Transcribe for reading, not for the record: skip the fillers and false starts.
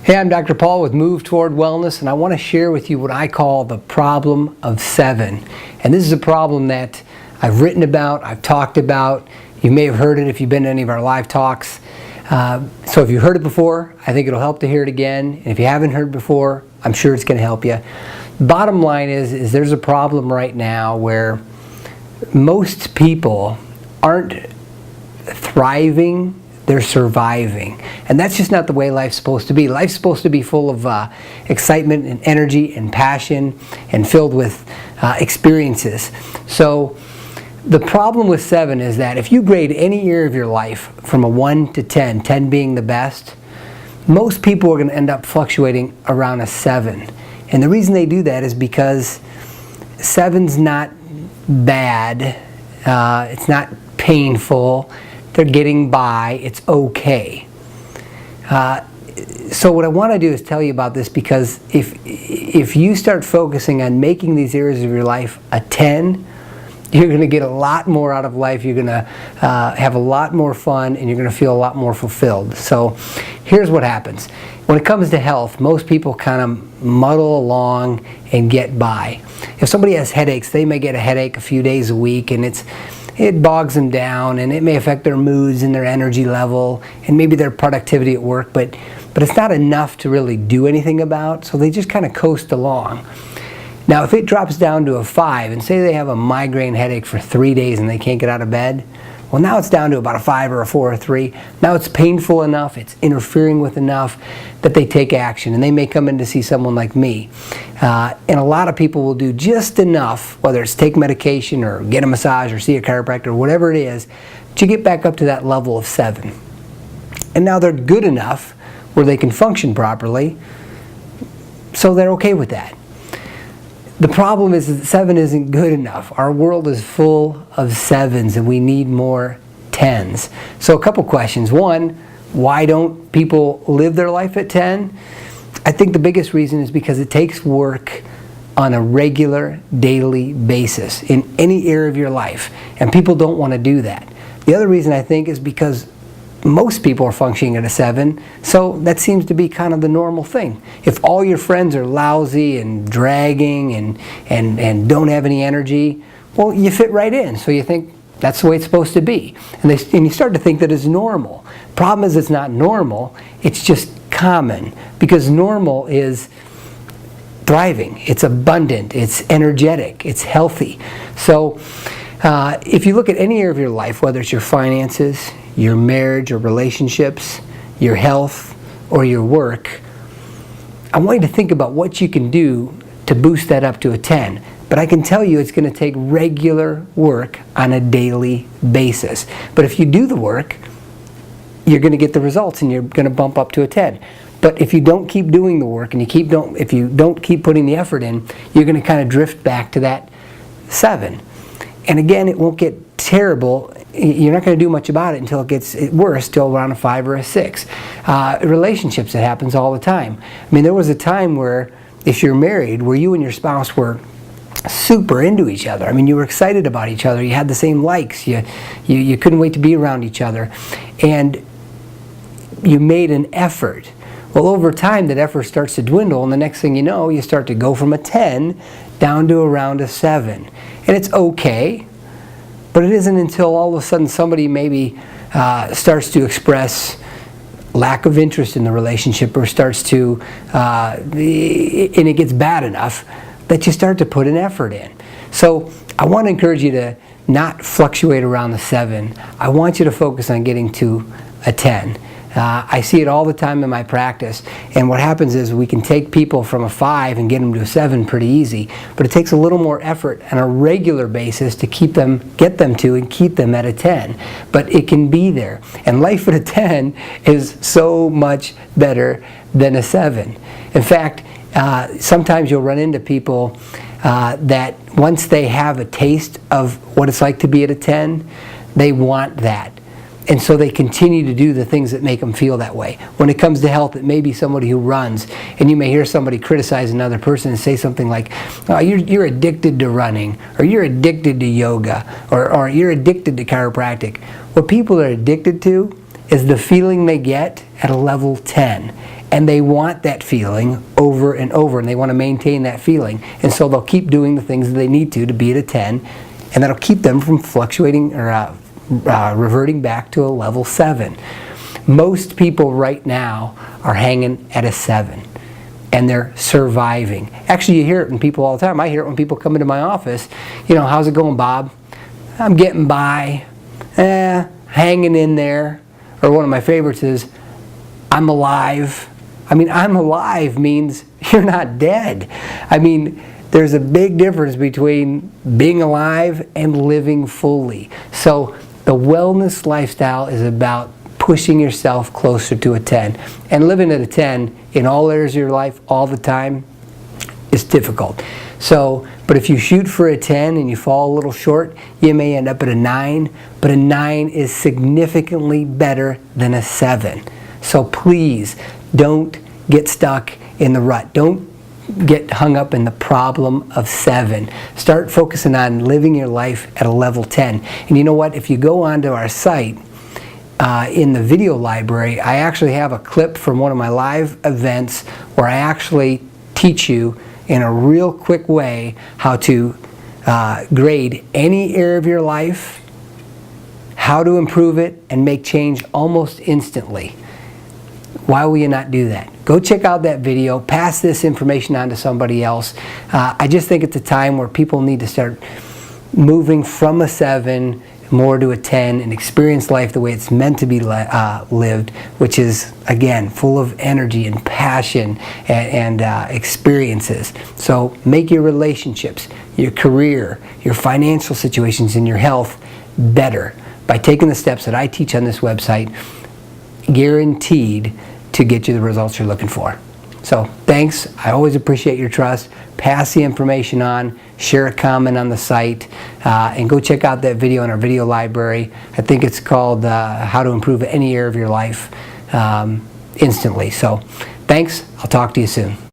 Hey, I'm Dr. Paul with Move Toward Wellness, and I want to share with you what I call the problem of 7. And this is a problem that I've written about, I've talked about. You may have heard it if you've been to any of our live talks. So if you've heard it before, I think it'll help to hear it again. And if you haven't heard it before, I'm sure it's going to help you. Bottom line is there's a problem right now where most people aren't thriving, they're surviving. And that's just not the way life's supposed to be. Life's supposed to be full of excitement and energy and passion and filled with experiences. So the problem with 7 is that if you grade any area of your life from a 1 to 10, 10 being the best, most people are going to end up fluctuating around a 7. And the reason they do that is because 7's not bad, it's not painful, they're getting by, it's okay. So what I want to do is tell you about this, because if you start focusing on making these areas of your life a 10, you're going to get a lot more out of life, you're going to have a lot more fun, and you're going to feel a lot more fulfilled. So here's what happens. When it comes to health, most people kind of muddle along and get by. If somebody has headaches, they may get a headache a few days a week, and it bogs them down, and it may affect their moods and their energy level and maybe their productivity at work, but it's not enough to really do anything about, so they just kind of coast along. Now if it drops down to a 5, and say they have a migraine headache for 3 days and they can't get out of bed, well, now it's down to about a 5 or a 4 or a 3. Now it's painful enough, it's interfering with enough that they take action, and they may come in to see someone like me. And a lot of people will do just enough, whether it's take medication or get a massage or see a chiropractor or whatever it is, to get back up to that level of 7. And now they're good enough where they can function properly, so they're okay with that. The problem is that 7 isn't good enough. Our world is full of 7s, and we need more 10s. So a couple questions. One, why don't people live their life at 10? I think the biggest reason is because it takes work on a regular, daily basis in any area of your life, and people don't want to do that. The other reason I think is because most people are functioning at a 7, so that seems to be kind of the normal thing. If all your friends are lousy and dragging and don't have any energy, well, you fit right in, so you think that's the way it's supposed to be. And you start to think that it's normal. Problem is, it's not normal, it's just common, because normal is thriving, it's abundant, it's energetic, it's healthy. So if you look at any area of your life, whether it's your finances, your marriage or relationships, your health, or your work, I want you to think about what you can do to boost that up to a 10. But I can tell you it's going to take regular work on a daily basis. But if you do the work, you're going to get the results, and you're going to bump up to a 10. But if you don't keep doing the work, and if you don't keep putting the effort in, you're going to kind of drift back to that 7. And again, it won't get terrible. You're not going to do much about it until it gets worse, till around a 5 or a 6. Relationships, it happens all the time. I mean, there was a time where, if you're married, where you and your spouse were super into each other. I mean, you were excited about each other. You had the same likes. You couldn't wait to be around each other. And you made an effort. Well, over time, that effort starts to dwindle, and the next thing you know, you start to go from a 10 down to around a 7. And it's okay, but it isn't until all of a sudden somebody maybe starts to express lack of interest in the relationship, or starts to, and it gets bad enough that you start to put an effort in. So I want to encourage you to not fluctuate around the 7. I want you to focus on getting to a 10. I see it all the time in my practice, and what happens is we can take people from a 5 and get them to a 7 pretty easy, but it takes a little more effort on a regular basis to get them to and keep them at a 10. But it can be there, and life at a 10 is so much better than a 7. In fact, sometimes you'll run into people that once they have a taste of what it's like to be at a 10, they want that. And so they continue to do the things that make them feel that way. When it comes to health, it may be somebody who runs, and you may hear somebody criticize another person and say something like, oh, you're addicted to running, or you're addicted to yoga, or you're addicted to chiropractic. What people are addicted to is the feeling they get at a level 10. And they want that feeling over and over, and they want to maintain that feeling. And so they'll keep doing the things that they need to be at a 10, and that'll keep them from fluctuating or reverting back to a level 7. Most people right now are hanging at a 7, and they're surviving. Actually, you hear it in people all the time. I hear it when people come into my office. How's it going, Bob? I'm getting by, hanging in there. Or one of my favorites is, I'm alive. I'm alive means you're not dead. There's a big difference between being alive and living fully. So the wellness lifestyle is about pushing yourself closer to a 10. And living at a 10 in all areas of your life all the time is difficult. But if you shoot for a 10 and you fall a little short, you may end up at a 9. But a 9 is significantly better than a 7. So please, don't get stuck in the rut. Don't get hung up in the problem of 7. Start focusing on living your life at a level 10. And you know what? If you go onto our site, in the video library, I actually have a clip from one of my live events where I actually teach you in a real quick way how to grade any area of your life, how to improve it, and make change almost instantly. Why will you not do that? Go check out that video. Pass this information on to somebody else. I just think it's a time where people need to start moving from a 7 more to a 10 and experience life the way it's meant to be lived, which is, again, full of energy and passion and experiences. So make your relationships, your career, your financial situations, and your health better by taking the steps that I teach on this website, guaranteed to get you the results you're looking for. So thanks. I always appreciate your trust. Pass the information on, share a comment on the site, and go check out that video in our video library. I think it's called How to Improve Any Area of Your Life Instantly. So thanks. I'll talk to you soon.